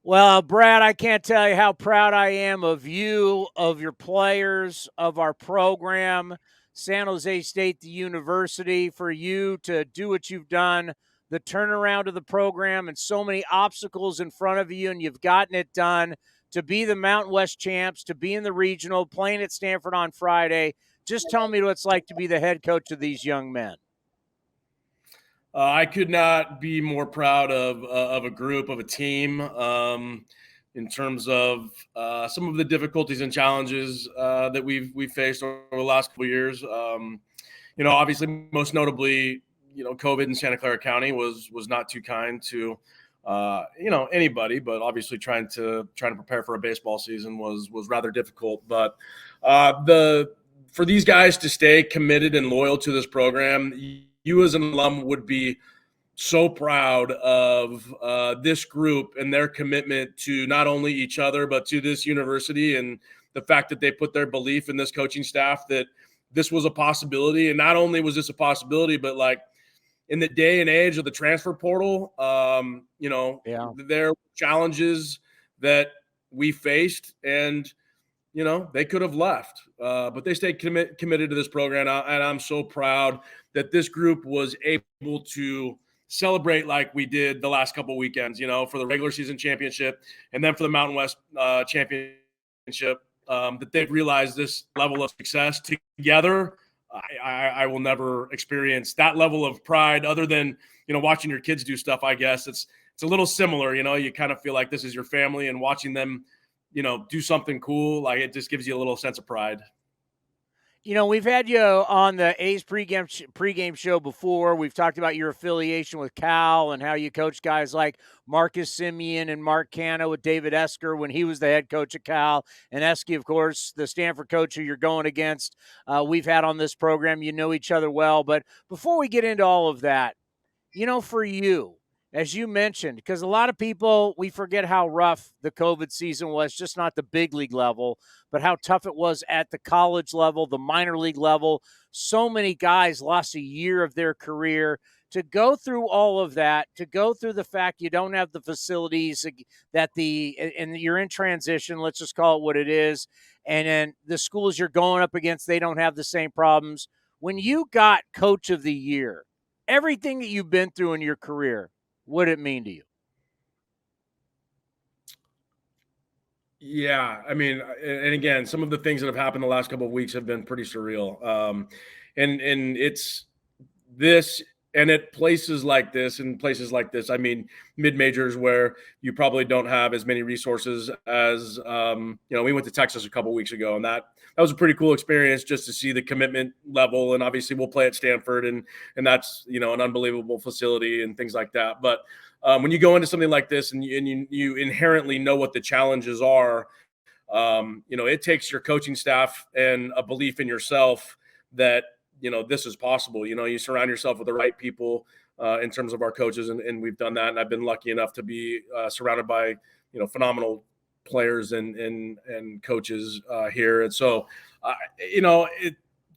Well, Brad, I can't tell you how proud I am of you, of your players, of our program, San Jose State, the university, for you to do what you've done, the turnaround of the program, and so many obstacles in front of you, and you've gotten it done. To be the Mountain West champs, to be in the regional, playing at Stanford on Friday. Just tell me what it's like to be the head coach of these young men. I could not be more proud of a group, of a team, in terms of some of the difficulties and challenges that we've faced over the last couple of years. Obviously, most notably, COVID in Santa Clara County was not too kind to anybody, but obviously trying to prepare for a baseball season was rather difficult. But the for these guys to stay committed and loyal to this program, you as an alum would be so proud of this group and their commitment to not only each other but to this university, and the fact that they put their belief in this coaching staff that this was a possibility. And not only was this a possibility, but like in the day and age of the transfer portal, Yeah. there were challenges that we faced, and they could have left, but they stayed committed to this program. And I'm so proud that this group was able to celebrate like we did the last couple of weekends, for the regular season championship and then for the Mountain West championship, that they've realized this level of success together. I will never experience that level of pride other than, watching your kids do stuff. I guess it's a little similar, you kind of feel like this is your family, and watching them do something cool, like it just gives you a little sense of pride. We've had you on the A's pregame show before. We've talked about your affiliation with Cal and how you coach guys like Marcus Simeon and Mark Canna with David Esker when he was the head coach at Cal. And Esky, of course, the Stanford coach who you're going against. We've had on this program. You know each other well. But before we get into all of that, for you, as you mentioned, because a lot of people, we forget how rough the COVID season was, just not the big league level, but how tough it was at the college level, the minor league level. So many guys lost a year of their career. To go through all of that, to go through the fact you don't have the facilities and you're in transition, let's just call it what it is, and then the schools you're going up against, they don't have the same problems. When you got Coach of the Year, everything that you've been through in your career, what did it mean to you? Yeah, I mean, and again, some of the things that have happened the last couple of weeks have been pretty surreal. And it's this, and at places like this, I mean, mid majors where you probably don't have as many resources as we went to Texas a couple of weeks ago, and that was a pretty cool experience just to see the commitment level. And obviously, we'll play at Stanford, and that's an unbelievable facility and things like that. But when you go into something like this, and you inherently know what the challenges are, it takes your coaching staff and a belief in yourself that this is possible. You surround yourself with the right people in terms of our coaches, and we've done that. And I've been lucky enough to be surrounded by phenomenal players and coaches here. And so,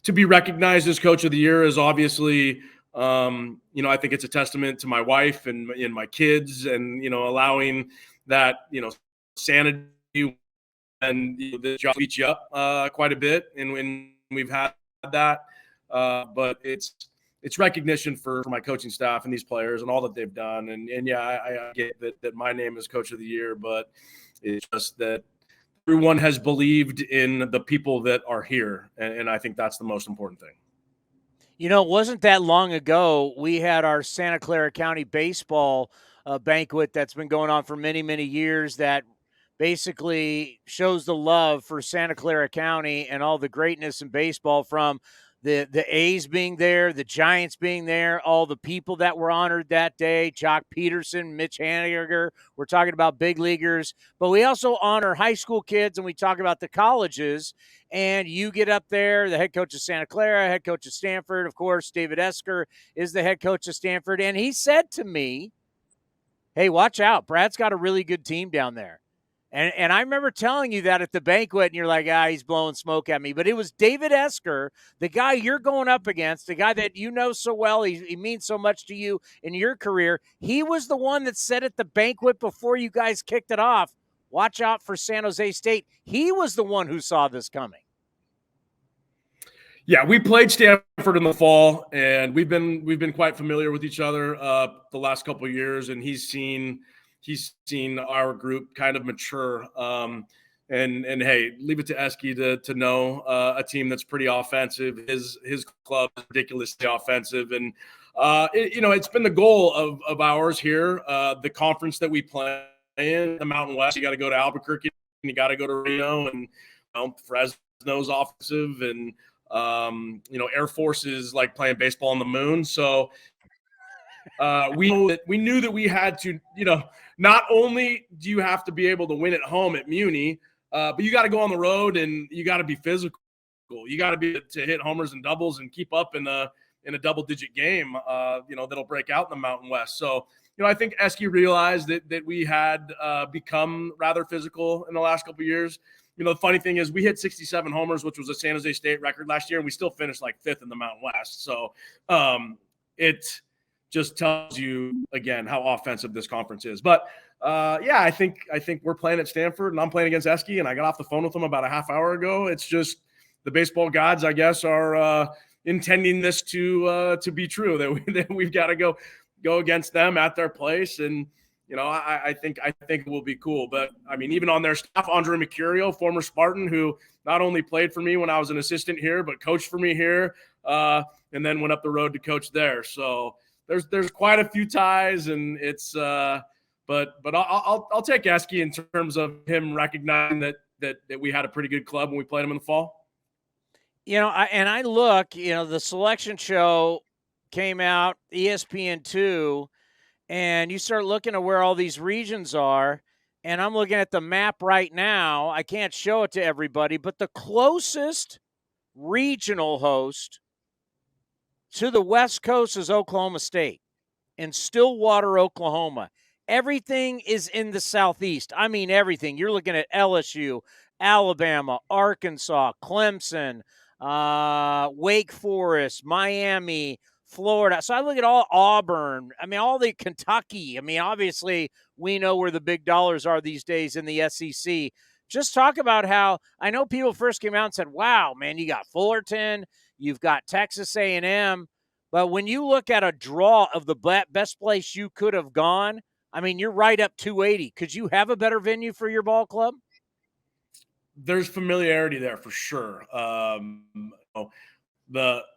to be recognized as Coach of the Year is obviously, I think it's a testament to my wife and my kids, and allowing that sanity and the job beat you up quite a bit, and when we've had that. But it's recognition for my coaching staff and these players and all that they've done. And yeah, I get that my name is Coach of the Year, but it's just that everyone has believed in the people that are here. And I think that's the most important thing. It wasn't that long ago we had our Santa Clara County baseball banquet that's been going on for many, many years that basically shows the love for Santa Clara County and all the greatness in baseball, from the A's being there, the Giants being there, all the people that were honored that day, Jock Peterson, Mitch Haniger. We're talking about big leaguers, but we also honor high school kids, and we talk about the colleges. And you get up there, the head coach of Santa Clara, head coach of Stanford, of course, David Esker is the head coach of Stanford. And he said to me, hey, watch out. Brad's got a really good team down there. And I remember telling you that at the banquet, and you're like, he's blowing smoke at me. But it was David Esker, the guy you're going up against, the guy that you know so well. He means so much to you in your career. He was the one that said at the banquet before you guys kicked it off, watch out for San Jose State. He was the one who saw this coming. Yeah, we played Stanford in the fall, and we've been quite familiar with each other the last couple of years, and he's seen our group kind of mature. And hey, leave it to Esky to know a team that's pretty offensive. His club is ridiculously offensive, and it's been the goal of ours here. The conference that we play in, the Mountain West, you got to go to Albuquerque, and you got to go to Reno, and Fresno's offensive, and Air Force is like playing baseball on the moon. So we knew that we had to, not only do you have to be able to win at home at Muni, but you got to go on the road and you got to be physical. You got to be to hit homers and doubles and keep up in a double-digit game, that'll break out in the Mountain West. So, I think Esky realized that we had become rather physical in the last couple of years. The funny thing is we hit 67 homers, which was a San Jose State record last year, and we still finished like 5th in the Mountain West. So it just tells you, again, how offensive this conference is. But, I think we're playing at Stanford, and I'm playing against Esky, and I got off the phone with him about a half hour ago. It's just the baseball gods, I guess, are intending this to be true, that we've got to go against them at their place. And I think it will be cool. But I mean, even on their staff, Andre Mercurio, former Spartan, who not only played for me when I was an assistant here, but coached for me here, and then went up the road to coach there. So there's quite a few ties, and it's but I'll take Esky in terms of him recognizing that we had a pretty good club when we played him in the fall. I look, the selection show came out, ESPN2. And you start looking at where all these regions are, and I'm looking at the map right now. I can't show it to everybody, but the closest regional host to the West Coast is Oklahoma State in Stillwater, Oklahoma. Everything is in the Southeast. I mean, everything. You're looking at LSU, Alabama, Arkansas, Clemson, Wake Forest, Miami, Florida. So I look at all Auburn. I mean, all the Kentucky. I mean, obviously, we know where the big dollars are these days in the SEC. Just talk about how I know people first came out and said, wow, man, you got Fullerton, you've got Texas A&M. But when you look at a draw of the best place you could have gone, I mean, you're right up 280. Could you have a better venue for your ball club? There's familiarity there for sure.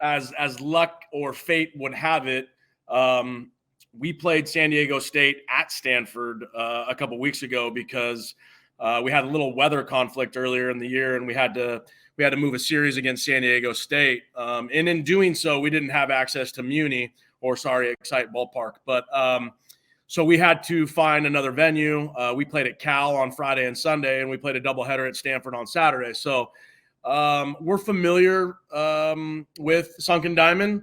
As luck or fate would have it, we played San Diego State at Stanford a couple weeks ago because we had a little weather conflict earlier in the year, and we had to move a series against San Diego State. And in doing so, we didn't have access to Excite Ballpark. But so we had to find another venue. We played at Cal on Friday and Sunday, and we played a doubleheader at Stanford on Saturday. So we're familiar with Sunken Diamond.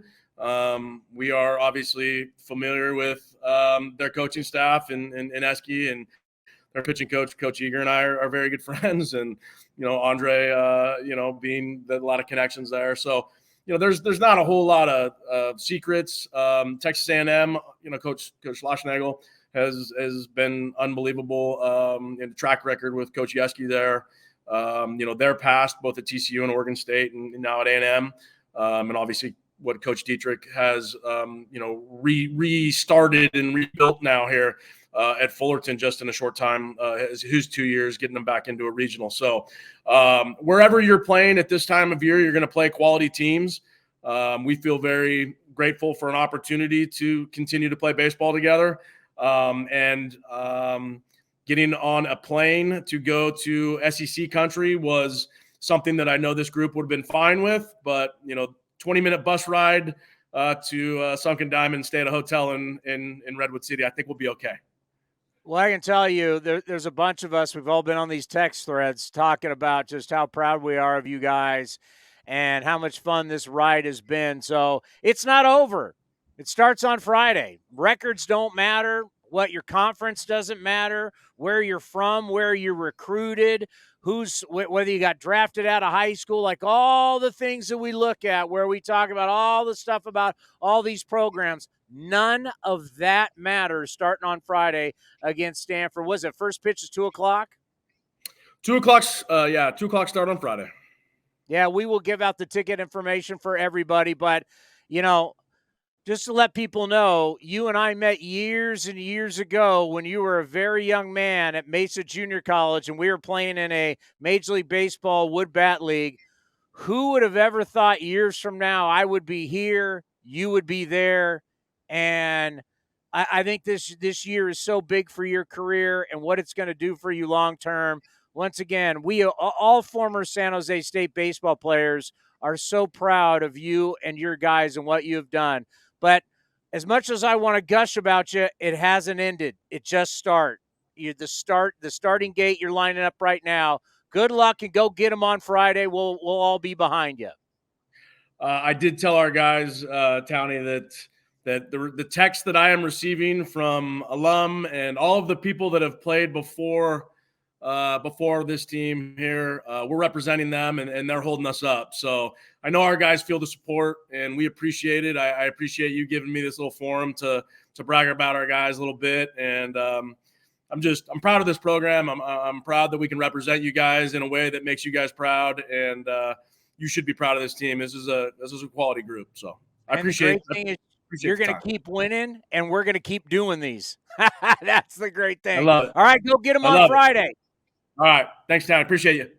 We are obviously familiar with their coaching staff and Esky, and their pitching coach, Coach Eager, and I are very good friends. And, Andre, being a lot of connections there. So, there's not a whole lot of secrets. Texas A&M, Coach Schlossnagel has been unbelievable in the track record with Coach Yesky there. Their past, both at TCU and Oregon State, and now at A&M, and obviously what Coach Dietrich has, restarted and rebuilt now here at Fullerton just in a short time, who's 2 years, getting them back into a regional. So wherever you're playing at this time of year, you're going to play quality teams. We feel very grateful for an opportunity to continue to play baseball together. Getting on a plane to go to SEC country was something that I know this group would have been fine with, but 20-minute bus ride to Sunken Diamond, stay at a hotel in Redwood City, I think we'll be okay. Well, I can tell you there's a bunch of us. We've all been on these text threads talking about just how proud we are of you guys and how much fun this ride has been. So it's not over. It starts on Friday. Records don't matter. what your conference doesn't matter, where you're from, where you're recruited, whether you got drafted out of high school, like all the things that we look at where we talk about all the stuff about all these programs. None of that matters starting on Friday against Stanford. Was it first pitch is 2:00? 2:00. 2:00 start on Friday. Yeah, we will give out the ticket information for everybody, but just to let people know, you and I met years and years ago when you were a very young man at Mesa Junior College, and we were playing in a Major League Baseball wood bat league. Who would have ever thought years from now I would be here, you would be there, and I think this year is so big for your career and what it's going to do for you long term. Once again, we all former San Jose State baseball players are so proud of you and your guys and what you have done. But as much as I want to gush about you, it hasn't ended. It just started. The starting gate you're lining up right now. Good luck and go get them on Friday. We'll all be behind you. I did tell our guys, Townie, that the text that I am receiving from alum and all of the people that have played before this team here, we're representing them and they're holding us up. So I know our guys feel the support and we appreciate it. I appreciate you giving me this little forum to brag about our guys a little bit. And I'm proud of this program. I'm proud that we can represent you guys in a way that makes you guys proud. And you should be proud of this team. This is a quality group. So I appreciate it. You're going to keep winning, and we're going to keep doing these. That's the great thing. I love it. All right, go get them on Friday. All right. Thanks, Todd. Appreciate you.